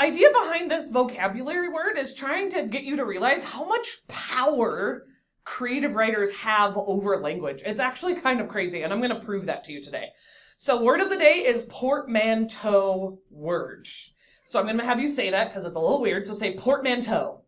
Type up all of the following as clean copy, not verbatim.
idea behind this vocabulary word is trying to get you to realize how much power creative writers have over language. It's actually kind of crazy, and I'm going to prove that to you today. So word of the day is portmanteau word. So I'm going to have you say that because it's a little weird. So say portmanteau.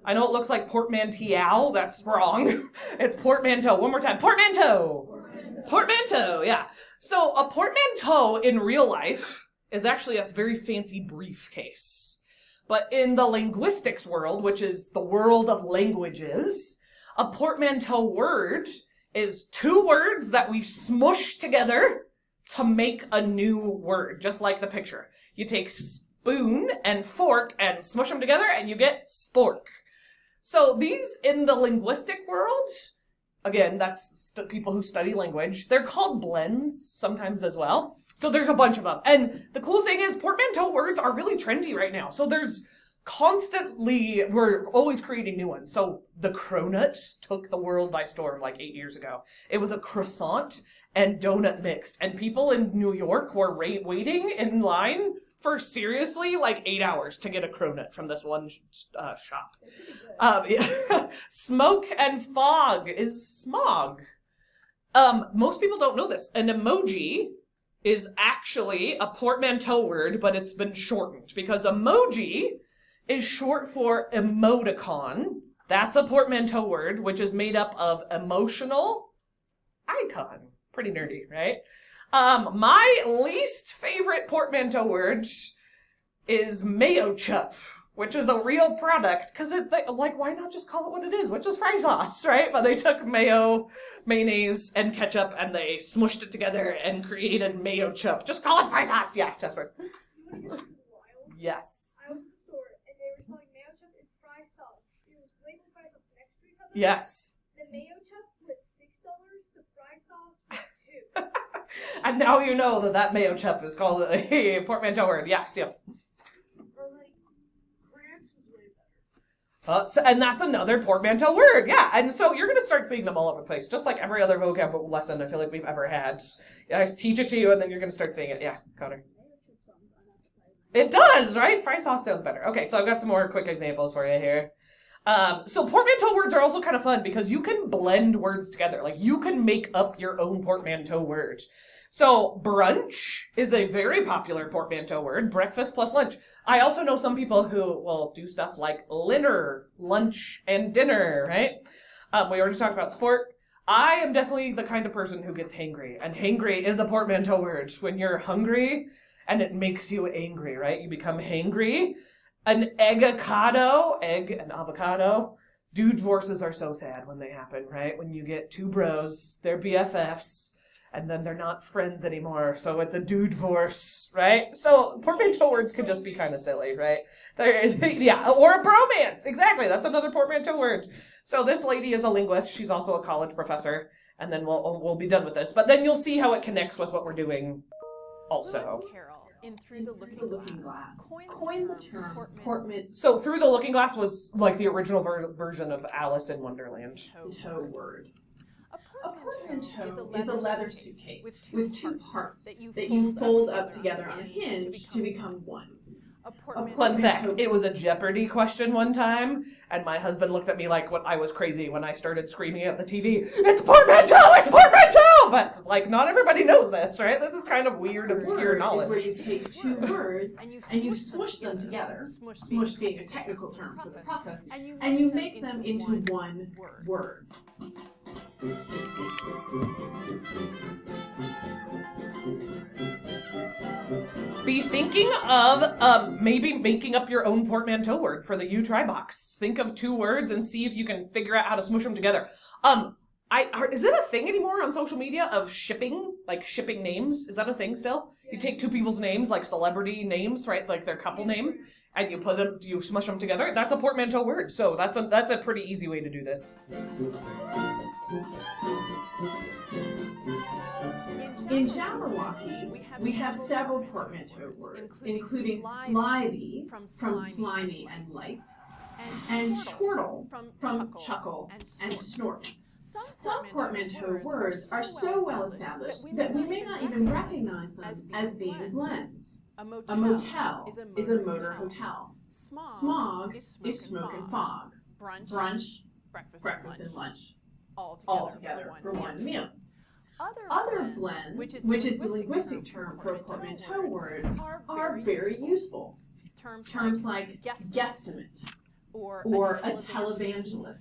I know it looks like portmanteau. That's wrong. It's portmanteau. One more time. Portmanteau. Portmanteau, yeah. So a portmanteau in real life is actually a very fancy briefcase. But in the linguistics world, which is the world of languages, a portmanteau word is two words that we smush together to make a new word, just like the picture. You take spoon and fork and smush them together and you get spork. So these in the linguistic world, again, that's people who study language, they're called blends sometimes as well. So there's a bunch of them. And the cool thing is portmanteau words are really trendy right now. So there's constantly, we're always creating new ones. So the cronut took the world by storm like 8 years ago. It was a croissant and donut mixed. And people in New York were waiting in line for seriously like 8 hours to get a cronut from this one shop. Yeah. Smoke and fog is smog. Most people don't know this. An emoji is actually a portmanteau word, but it's been shortened because emoji is short for emoticon. That's a portmanteau word, which is made up of emotional icon. Pretty nerdy, right? My least favorite portmanteau word is mayo chup, which is a real product, because why not just call it what it is, which is fry sauce, right? But they took mayo, mayonnaise, and ketchup, and they smushed it together and created mayo chup. Just call it fry sauce. Yeah, Jasper. Yes. I was at the store, and they were selling mayo chup and fry sauce. It was labeled fry sauce next to each other. Yes. The mayo chup was $6. The fry sauce was $2. And now you know that mayo chup is called a portmanteau word. Yeah, still. And that's another portmanteau word, yeah. And so you're going to start seeing them all over the place, just like every other vocab lesson I feel like we've ever had. I teach it to you, and then you're going to start seeing it. Yeah, Connor. It does, right? Fry sauce sounds better. Okay, so I've got some more quick examples for you here. So portmanteau words are also kind of fun because you can blend words together. Like, you can make up your own portmanteau word. So brunch is a very popular portmanteau word, breakfast plus lunch. I also know some people who will do stuff like linner, lunch, and dinner, right? We already talked about sport. I am definitely the kind of person who gets hangry, and hangry is a portmanteau word. When you're hungry and it makes you angry, right? You become hangry. An egg-acado, egg and avocado. Dude divorces are so sad when they happen, right? When you get two bros, they're BFFs, and then they're not friends anymore, so it's a dude divorce, right? So portmanteau words could just be kind of silly, right? Yeah, or a bromance, exactly. That's another portmanteau word. So this lady is a linguist. She's also a college professor, and then we'll be done with this. But then you'll see how it connects with what we're doing also. In Through the Looking Glass, coined the term portmanteau. So Through the Looking Glass was like the original version of Alice in Wonderland. Word. A portmanteau is a leather suitcase with two parts that you fold up together on a hinge to become one. Fun fact, it was a Jeopardy question one time, and my husband looked at me like I was crazy when I started screaming at the TV, "It's portmanteau! It's portmanteau!" But, like, not everybody knows this, right? This is kind of weird, obscure knowledge. Where you take two words and you smush them together, smush being a technical term for the process, and you make them into one word. Be thinking of maybe making up your own portmanteau word for the You Try box. Think of two words and see if you can figure out how to smush them together. Is it a thing anymore on social media of shipping names? Is that a thing still? Yes. You take two people's names, like celebrity names, right? Like their couple name, and you smush them together. That's a portmanteau word. So that's a pretty easy way to do this. In Jabberwocky, we have several portmanteau words, including slithy from slimy and light, and chortle from chuckle and snort. Some portmanteau words are so well established that we may not even recognize them as being blends. A motel is a motor hotel. Smog is smoke and fog. Brunch, breakfast and lunch, all together for one meal. Other blends, which is the linguistic term for a portmanteau word, are very useful. Terms like guesstimate or a televangelist.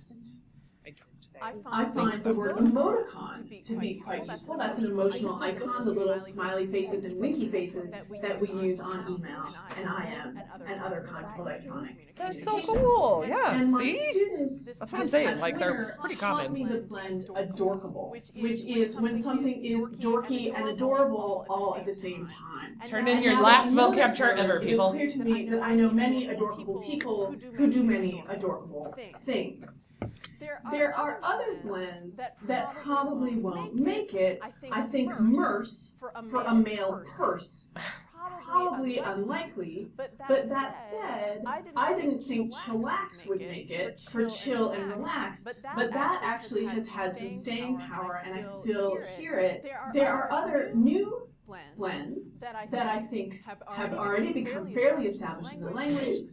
I find the word emoticon to be quite useful. That's an emotional icon, the little smiley faces and winky faces that we use on email and IM and other kinds of electronic That's communication. so cool. Yeah, And my see? students That's what I'm saying. Like, they're pretty taught me common. the blend adorkable, which is when something is dorky and adorable all at the same time. Turn in And your now last that I know vocab that chart word, ever, it is people. clear to me that I know many adorable people who do many adorable things. There are other blends that probably won't make it. I think merce for a male purse, probably unlikely, but that said, I didn't think chillax would make it for chill and relax, but that actually has had some staying power and I still hear it. There are other new blends that I think have already become fairly established in the language.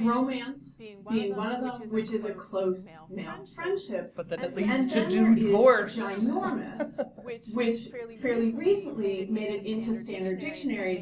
Romance being one of them, which is a close male friendship. But then it And leads to then there is divorce. ginormous, which fairly recently made it into standard dictionaries